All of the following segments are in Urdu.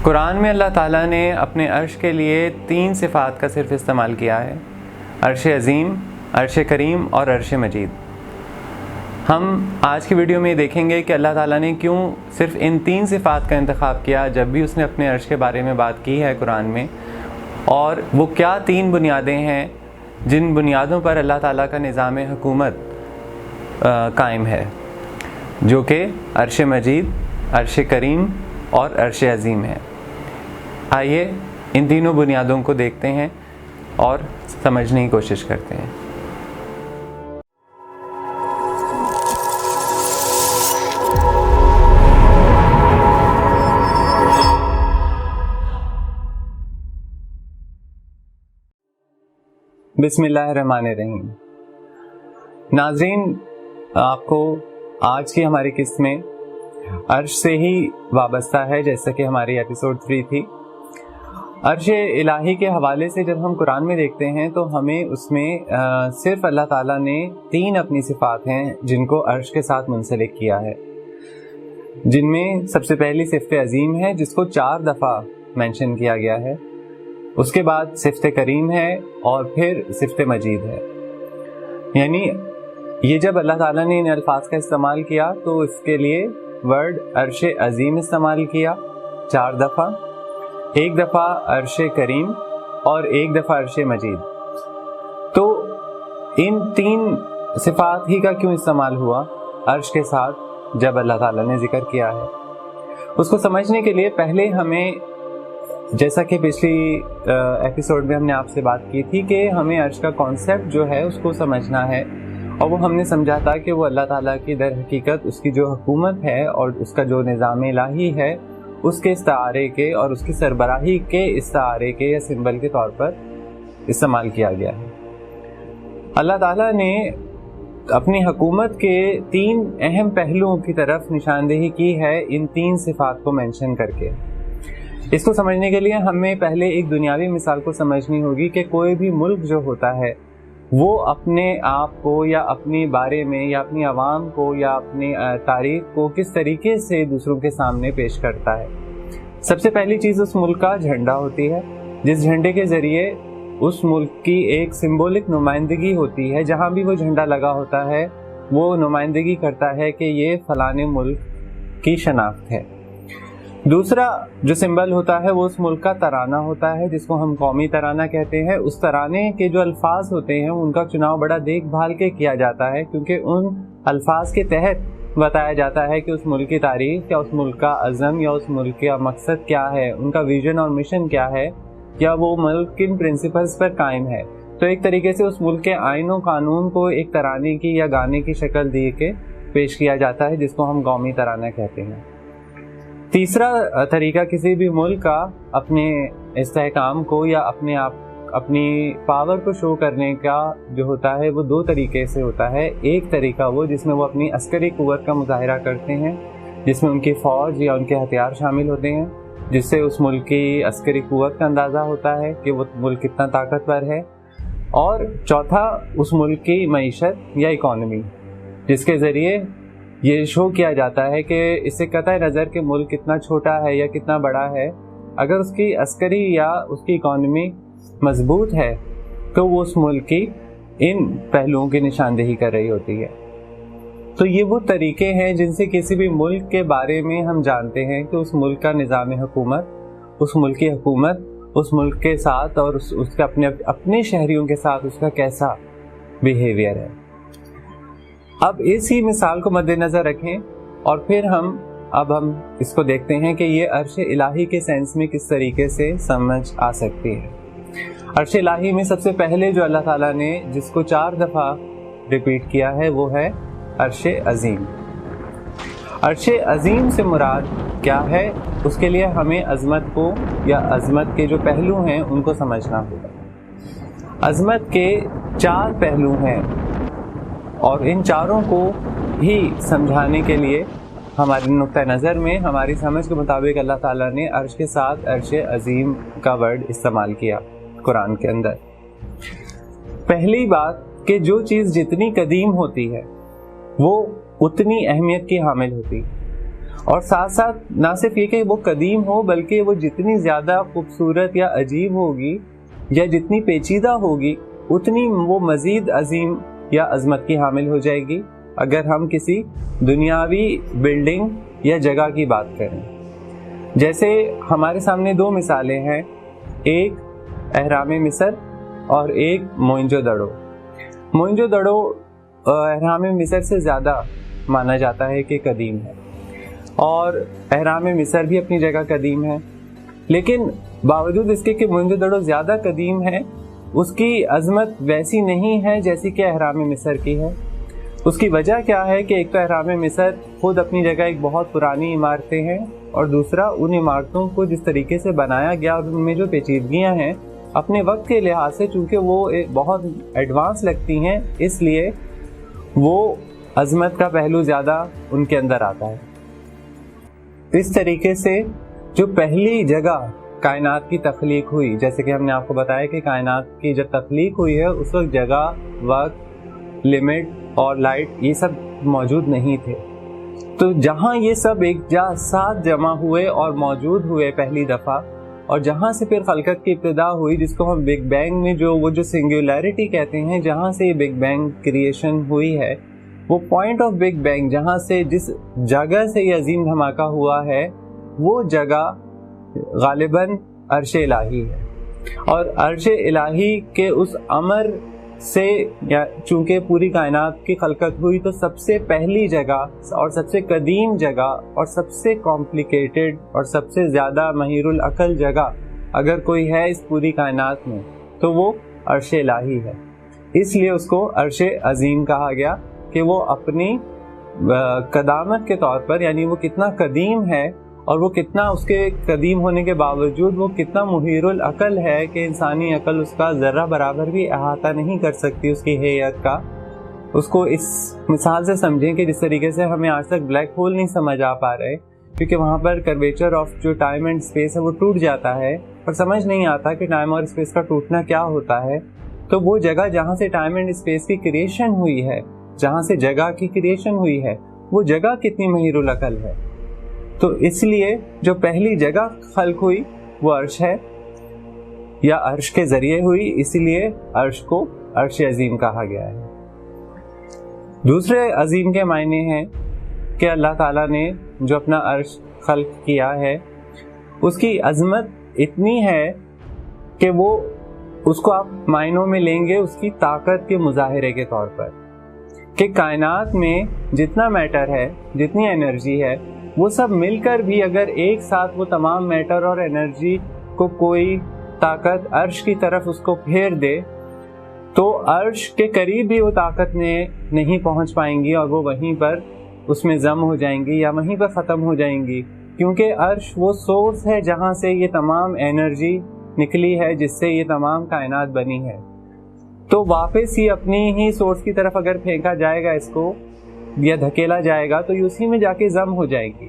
قرآن میں اللہ تعالیٰ نے اپنے عرش کے لیے 3 صفات کا صرف استعمال کیا ہے: عرش عظیم، عرش کریم اور عرش مجید۔ ہم آج کی ویڈیو میں دیکھیں گے کہ اللہ تعالیٰ نے کیوں صرف ان 3 صفات کا انتخاب کیا جب بھی اس نے اپنے عرش کے بارے میں بات کی ہے قرآن میں، اور وہ کیا 3 بنیادیں ہیں جن بنیادوں پر اللہ تعالیٰ کا نظام حکومت قائم ہے، جو کہ عرش مجید، عرش کریم اور عرش عظیم ہے۔ آئیے ان تینوں بنیادوں کو دیکھتے ہیں اور سمجھنے کی کوشش کرتے ہیں۔ بسم اللہ الرحمن الرحیم۔ ناظرین، آپ کو آج کی ہماری قسط میں عرش سے ہی وابستہ ہے، جیسا کہ ہماری ایپیسوڈ 3 تھی۔ عرش الہی کے حوالے سے جب ہم قرآن میں دیکھتے ہیں تو ہمیں اس میں صرف اللہ تعالیٰ نے 3 اپنی صفات ہیں جن کو عرش کے ساتھ منسلک کیا ہے، جن میں سب سے پہلی صفت عظیم ہے جس کو 4 دفعہ مینشن کیا گیا ہے، اس کے بعد صفت کریم ہے اور پھر صفت مجید ہے۔ یعنی یہ جب اللہ تعالیٰ نے ان الفاظ کا استعمال کیا تو اس کے لیے ورڈ عرش عظیم استعمال کیا 4 دفعہ، 1 دفعہ عرش کریم اور 1 دفعہ عرش مجید۔ تو ان 3 صفات ہی کا کیوں استعمال ہوا عرش کے ساتھ جب اللہ تعالیٰ نے ذکر کیا ہے؟ اس کو سمجھنے کے لیے پہلے ہمیں، جیسا کہ پچھلی ایپیسوڈ میں ہم نے آپ سے بات کی تھی کہ ہمیں عرش کا کانسیپٹ جو ہے اس کو سمجھنا ہے، اور وہ ہم نے سمجھا تھا کہ وہ اللہ تعالیٰ کی در حقیقت اس کی جو حکومت ہے اور اس کا جو نظام الہی ہے اس کے استعارے کے اور اس کی سربراہی کے استعارے کے یا سمبل کے طور پر استعمال کیا گیا ہے۔ اللہ تعالیٰ نے اپنی حکومت کے 3 اہم پہلوؤں کی طرف نشاندہی کی ہے ان 3 صفات کو مینشن کر کے۔ اس کو سمجھنے کے لیے ہمیں پہلے ایک دنیاوی مثال کو سمجھنی ہوگی کہ کوئی بھی ملک جو ہوتا ہے وہ اپنے آپ کو یا اپنے بارے میں یا اپنی عوام کو یا اپنی تاریخ کو کس طریقے سے دوسروں کے سامنے پیش کرتا ہے۔ سب سے پہلی چیز اس ملک کا جھنڈا ہوتی ہے، جس جھنڈے کے ذریعے اس ملک کی ایک سمبولک نمائندگی ہوتی ہے۔ جہاں بھی وہ جھنڈا لگا ہوتا ہے وہ نمائندگی کرتا ہے کہ یہ فلانے ملک کی شناخت ہے۔ دوسرا جو سمبل ہوتا ہے وہ اس ملک کا ترانہ ہوتا ہے، جس کو ہم قومی ترانہ کہتے ہیں۔ اس ترانے کے جو الفاظ ہوتے ہیں ان کا چناؤ بڑا دیکھ بھال کے کیا جاتا ہے، کیونکہ ان الفاظ کے تحت بتایا جاتا ہے کہ اس ملک کی تاریخ یا اس ملک کا عزم یا اس ملک کا مقصد کیا ہے، ان کا ویژن اور مشن کیا ہے، یا وہ ملک کن پرنسپلز پر قائم ہے۔ تو ایک طریقے سے اس ملک کے آئین و قانون کو ایک ترانے کی یا گانے کی شکل دے کے پیش کیا جاتا ہے، جس کو ہم قومی ترانہ کہتے ہیں۔ تیسرا طریقہ کسی بھی ملک کا اپنے استحکام کو یا اپنی پاور کو شو کرنے کا جو ہوتا ہے وہ 2 طریقے سے ہوتا ہے۔ ایک طریقہ وہ جس میں وہ اپنی عسکری قوت کا مظاہرہ کرتے ہیں، جس میں ان کی فوج یا ان کے ہتھیار شامل ہوتے ہیں، جس سے اس ملک کی عسکری قوت کا اندازہ ہوتا ہے کہ وہ ملک کتنا طاقتور ہے۔ اور چوتھا اس ملک کی معیشت یا اکانومی، جس کے ذریعے یہ شو کیا جاتا ہے کہ اس سے قطع نظر کہ ملک کتنا چھوٹا ہے یا کتنا بڑا ہے، اگر اس کی عسکری یا اس کی اکانومی مضبوط ہے تو وہ اس ملک کی ان پہلوؤں کی نشاندہی کر رہی ہوتی ہے۔ تو یہ وہ طریقے ہیں جن سے کسی بھی ملک کے بارے میں ہم جانتے ہیں کہ اس ملک کا نظام حکومت، اس ملک کی حکومت اس ملک کے ساتھ اور اس کے اپنے شہریوں کے ساتھ اس کا کیسا بیہیویئر ہے۔ اب اسی مثال کو مد نظر رکھیں اور پھر ہم اس کو دیکھتے ہیں کہ یہ عرش الہی کے سینس میں کس طریقے سے سمجھ آ سکتی ہے۔ عرش الہی میں سب سے پہلے جو اللہ تعالیٰ نے جس کو 4 دفعہ ریپیٹ کیا ہے وہ ہے عرش عظیم۔ عرش عظیم سے مراد کیا ہے؟ اس کے لیے ہمیں عظمت کو یا عظمت کے جو پہلو ہیں ان کو سمجھنا ہوگا۔ عظمت کے 4 پہلو ہیں اور ان 4 کو ہی سمجھانے کے لیے ہمارے نقطہ نظر میں ہماری سمجھ کے مطابق اللہ تعالیٰ نے عرش کے ساتھ عرش عظیم کا ورڈ استعمال کیا قرآن کے اندر۔ پہلی بات کہ جو چیز جتنی قدیم ہوتی ہے وہ اتنی اہمیت کی حامل ہوتی، اور ساتھ ساتھ نہ صرف یہ کہ وہ قدیم ہو بلکہ وہ جتنی زیادہ خوبصورت یا عجیب ہوگی یا جتنی پیچیدہ ہوگی اتنی وہ مزید عظیم یا عظمت کی حامل ہو جائے گی اگر ہم کسی دنیاوی بلڈنگ یا جگہ کی بات کریں. جیسے ہمارے سامنے دو مثالیں ہیں, ایک اہرام مصر اور ایک موئنجو دڑو. موئنجو دڑو اہرام مصر سے زیادہ مانا جاتا ہے کہ قدیم ہے, اور اہرام مصر بھی اپنی جگہ قدیم ہے, لیکن باوجود اس کے کہ موئنجو دڑو زیادہ قدیم ہے اس کی عظمت ویسی نہیں ہے جیسی کہ اہرام مصر کی ہے. اس کی وجہ کیا ہے کہ ایک تو اہرام مصر خود اپنی جگہ ایک بہت پرانی عمارتیں ہیں, اور دوسرا ان عمارتوں کو جس طریقے سے بنایا گیا اور ان میں جو پیچیدگیاں ہیں اپنے وقت کے لحاظ سے چونکہ وہ بہت ایڈوانس لگتی ہیں, اس لیے وہ عظمت کا پہلو زیادہ ان کے اندر آتا ہے. اس طریقے سے جو پہلی جگہ کائنات کی تخلیق ہوئی, جیسے کہ ہم نے آپ کو بتایا کہ کائنات کی جب تخلیق ہوئی ہے اس وقت جگہ, وقت, لمٹ اور لائٹ یہ سب موجود نہیں تھے. تو جہاں یہ سب ایک ساتھ جمع ہوئے اور موجود ہوئے پہلی دفعہ, اور جہاں سے پھر خلقت کی ابتدا ہوئی جس کو ہم بگ بینگ میں جو سنگولیرٹی کہتے ہیں, جہاں سے یہ بگ بینگ کریشن ہوئی ہے, وہ پوائنٹ آف بگ بینگ جہاں سے جس جگہ سے یہ عظیم دھماکہ ہوا ہے وہ جگہ غالباً عرش الہی ہے. اور عرش الہی کے اس امر سے چونکہ پوری کائنات کی خلقت ہوئی تو سب سے پہلی جگہ اور سب سے قدیم جگہ اور سب سے کمپلیکیٹڈ اور سب سے زیادہ مہیر العقل جگہ اگر کوئی ہے اس پوری کائنات میں تو وہ عرش الہی ہے. اس لیے اس کو عرش عظیم کہا گیا کہ وہ اپنی قدامت کے طور پر, یعنی وہ کتنا قدیم ہے اور وہ کتنا اس کے قدیم ہونے کے باوجود وہ کتنا محیر العقل ہے کہ انسانی عقل اس کا ذرہ برابر بھی احاطہ نہیں کر سکتی اس کی حیت کا. اس کو اس مثال سے سمجھیں کہ جس طریقے سے ہمیں آج تک بلیک ہول نہیں سمجھ آ پا رہے کیونکہ وہاں پر کرویچر آف جو ٹائم اینڈ اسپیس ہے وہ ٹوٹ جاتا ہے اور سمجھ نہیں آتا کہ ٹائم اور اسپیس کا ٹوٹنا کیا ہوتا ہے. تو وہ جگہ جہاں سے ٹائم اینڈ اسپیس کی کریشن ہوئی ہے, جہاں سے جگہ کی کریشن ہوئی ہے, وہ جگہ کتنی محیر العقل ہے. تو اس لیے جو پہلی جگہ خلق ہوئی وہ عرش ہے یا عرش کے ذریعے ہوئی, اسی لیے عرش کو عرش عظیم کہا گیا ہے. دوسرے عظیم کے معنی ہیں کہ اللہ تعالیٰ نے جو اپنا عرش خلق کیا ہے اس کی عظمت اتنی ہے کہ وہ اس کو آپ معنوں میں لیں گے اس کی طاقت کے مظاہرے کے طور پر, کہ کائنات میں جتنا میٹر ہے, جتنی انرجی ہے, وہ سب مل کر بھی اگر ایک ساتھ وہ تمام میٹر اور انرجی کو کوئی طاقت عرش کی طرف اس کو پھیر دے تو عرش کے قریب بھی وہ طاقت نہیں پہنچ پائیں گی اور وہ وہیں پر اس میں ضم ہو جائیں گی یا وہیں پر ختم ہو جائیں گی, کیونکہ عرش وہ سورس ہے جہاں سے یہ تمام انرجی نکلی ہے جس سے یہ تمام کائنات بنی ہے. تو واپس ہی اپنی ہی سورس کی طرف اگر پھینکا جائے گا اس کو یا دھکیلا جائے گا تو یہ اسی میں جا کے ضم ہو جائے گی.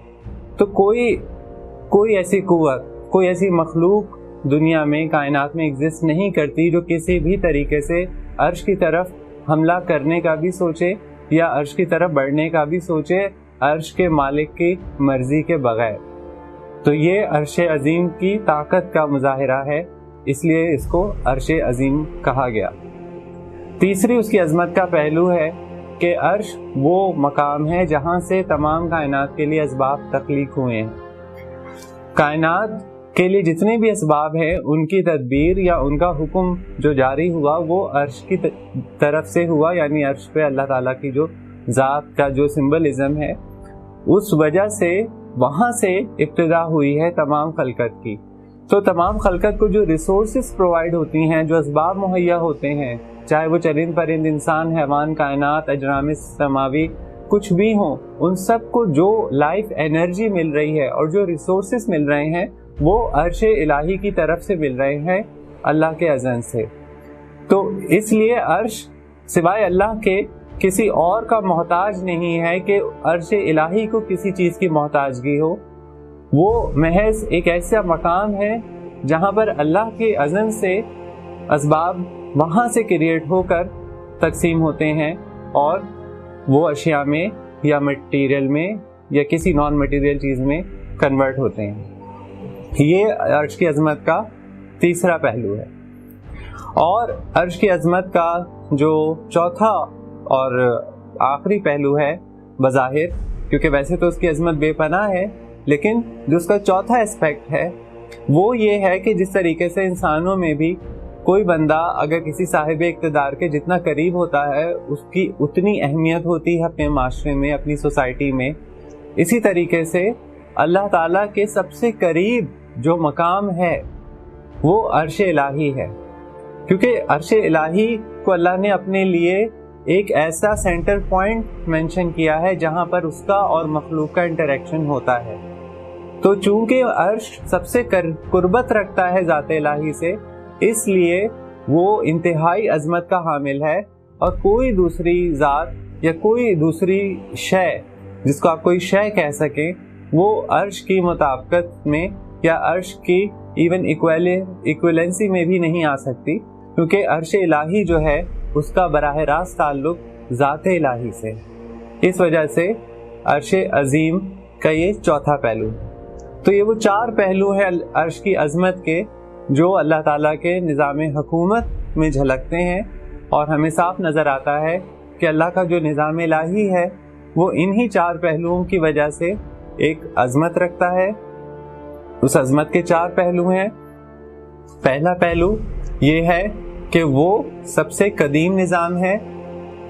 تو کوئی ایسی قوت, کوئی ایسی مخلوق دنیا میں کائنات میں ایگزسٹ نہیں کرتی جو کسی بھی طریقے سے عرش کی طرف حملہ کرنے کا بھی سوچے یا عرش کی طرف بڑھنے کا بھی سوچے عرش کے مالک کی مرضی کے بغیر. تو یہ عرش عظیم کی طاقت کا مظاہرہ ہے, اس لیے اس کو عرش عظیم کہا گیا. تیسری اس کی عظمت کا پہلو ہے کہ عرش وہ مقام ہے جہاں سے تمام کائنات کے لیے اسباب تخلیق ہوئے ہیں. کائنات کے لیے جتنے بھی اسباب ہیں ان کی تدبیر یا ان کا حکم جو جاری ہوا وہ عرش کی طرف سے ہوا, یعنی عرش پہ اللہ تعالیٰ کی جو ذات کا جو سمبلزم ہے اس وجہ سے وہاں سے ابتدا ہوئی ہے تمام خلقت کی. تو تمام خلقت کو جو ریسورسز پرووائڈ ہوتی ہیں, جو اسباب مہیا ہوتے ہیں, چاہے وہ چرند پرند, انسان, حیوان, کائنات, اجرام سماوی کچھ بھی ہوں, ان سب کو جو لائف انرجی مل رہی ہے اور جو ریسورسز مل رہے ہیں وہ عرش الہی کی طرف سے مل رہے ہیں اللہ کے اذن سے. تو اس لیے عرش سوائے اللہ کے کسی اور کا محتاج نہیں ہے کہ عرش الہی کو کسی چیز کی محتاجگی ہو. وہ محض ایک ایسا مقام ہے جہاں پر اللہ کے اذن سے اسباب وہاں سے کریٹ ہو کر تقسیم ہوتے ہیں اور وہ اشیاء میں یا مٹیریل میں یا کسی نان مٹیریل چیز میں کنورٹ ہوتے ہیں۔ یہ عرش کی عظمت کا تیسرا پہلو ہے۔ اور عرش کی عظمت کا جو چوتھا اور آخری پہلو ہے بظاہر، کیونکہ ویسے تو اس کی عظمت بے پناہ ہے، لیکن جو اس کا چوتھا اسپیکٹ ہے وہ یہ ہے کہ جس طریقے سے انسانوں میں بھی کوئی بندہ اگر کسی صاحب اقتدار کے جتنا قریب ہوتا ہے اس کی اتنی اہمیت ہوتی ہے اپنے معاشرے میں، اپنی سوسائٹی میں، اسی طریقے سے اللہ تعالیٰ کے سب سے قریب جو مقام ہے وہ عرش الہی ہے، کیونکہ عرش الہی کو اللہ نے اپنے لیے ایک ایسا سینٹر پوائنٹ مینشن کیا ہے جہاں پر اس کا اور مخلوق کا انٹریکشن ہوتا ہے۔ تو چونکہ عرش سب سے قربت رکھتا ہے ذات الہی سے، اس لیے وہ انتہائی عظمت کا حامل ہے، اور کوئی دوسری ذات یا کوئی دوسری شے جس کو آپ کوئی شے کہہ سکیں وہ عرش کی مطابقت میں یا عرش کی ایون ایکویلنسی میں بھی نہیں آ سکتی، کیونکہ عرش الہی جو ہے اس کا براہ راست تعلق ذات الہی سے۔ اس وجہ سے عرش عظیم کا یہ چوتھا پہلو ہے۔ تو یہ وہ چار پہلو ہیں عرش کی عظمت کے جو اللہ تعالیٰ کے نظام حکومت میں جھلکتے ہیں، اور ہمیں صاف نظر آتا ہے کہ اللہ کا جو نظام الہی ہے وہ انہی چار پہلوؤں کی وجہ سے ایک عظمت رکھتا ہے۔ اس عظمت کے چار پہلو ہیں۔ پہلا پہلو یہ ہے کہ وہ سب سے قدیم نظام ہے،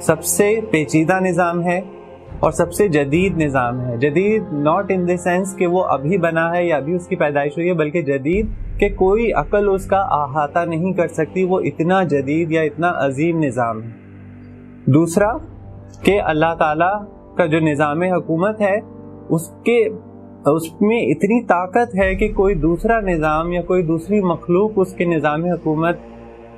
سب سے پیچیدہ نظام ہے، اور سب سے جدید نظام ہے۔ جدید ناٹ ان دی سینس کہ وہ ابھی بنا ہے یا ابھی اس کی پیدائش ہوئی ہے، بلکہ جدید کہ کوئی عقل اس کا احاطہ نہیں کر سکتی، وہ اتنا جدید یا اتنا عظیم نظام ہے۔ دوسرا کہ اللہ تعالیٰ کا جو نظام حکومت ہے اس میں اتنی طاقت ہے کہ کوئی دوسرا نظام یا کوئی دوسری مخلوق اس کے نظام حکومت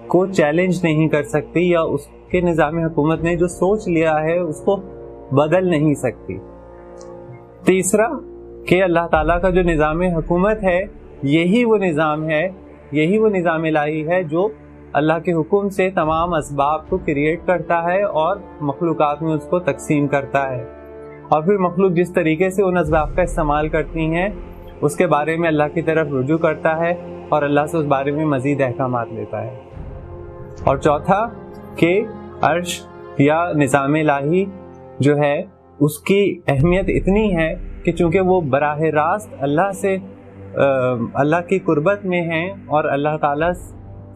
کو چیلنج نہیں کر سکتی، یا اس کے نظام حکومت نے جو سوچ لیا ہے اس کو بدل نہیں سکتی۔ تیسرا کہ اللہ تعالیٰ کا جو نظام حکومت ہے یہی وہ نظام ہے، یہی وہ نظام الہی ہے جو اللہ کے حکم سے تمام اسباب کو کریٹ کرتا ہے اور مخلوقات میں اس کو تقسیم کرتا ہے، اور پھر مخلوق جس طریقے سے ان اسباب کا استعمال کرتی ہیں اس کے بارے میں اللہ کی طرف رجوع کرتا ہے اور اللہ سے اس بارے میں مزید احکامات لیتا ہے۔ اور چوتھا کہ عرش یا نظام الہی جو ہے اس کی اہمیت اتنی ہے کہ چونکہ وہ براہ راست اللہ کی قربت میں ہیں اور اللہ تعالیٰ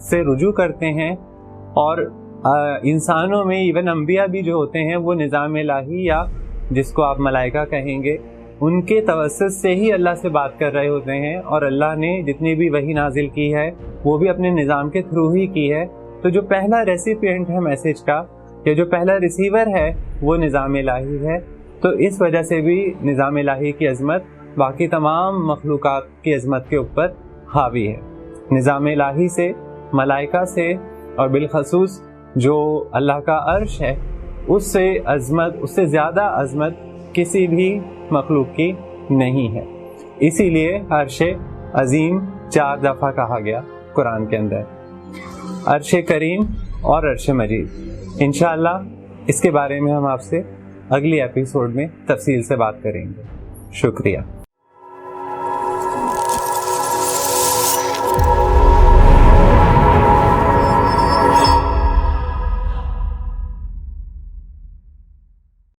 سے رجوع کرتے ہیں، اور انسانوں میں ایون انبیاء بھی جو ہوتے ہیں وہ نظام الہی یا جس کو آپ ملائکہ کہیں گے ان کے توسط سے ہی اللہ سے بات کر رہے ہوتے ہیں، اور اللہ نے جتنی بھی وحی نازل کی ہے وہ بھی اپنے نظام کے تھرو ہی کی ہے۔ تو جو پہلا ریسیپینٹ ہے میسج کا یا جو پہلا ریسیور ہے وہ نظام الہی ہے۔ تو اس وجہ سے بھی نظام الہی کی عظمت باقی تمام مخلوقات کی عظمت کے اوپر حاوی ہے۔ نظام الہی سے، ملائکہ سے، اور بالخصوص جو اللہ کا عرش ہے اس سے زیادہ عظمت کسی بھی مخلوق کی نہیں ہے۔ اسی لیے عرش عظیم 4 دفعہ کہا گیا قرآن کے اندر، عرش کریم اور عرش مجید۔ انشاءاللہ اس کے بارے میں ہم آپ سے اگلی ایپیسوڈ میں تفصیل سے بات کریں گے۔ شکریہ۔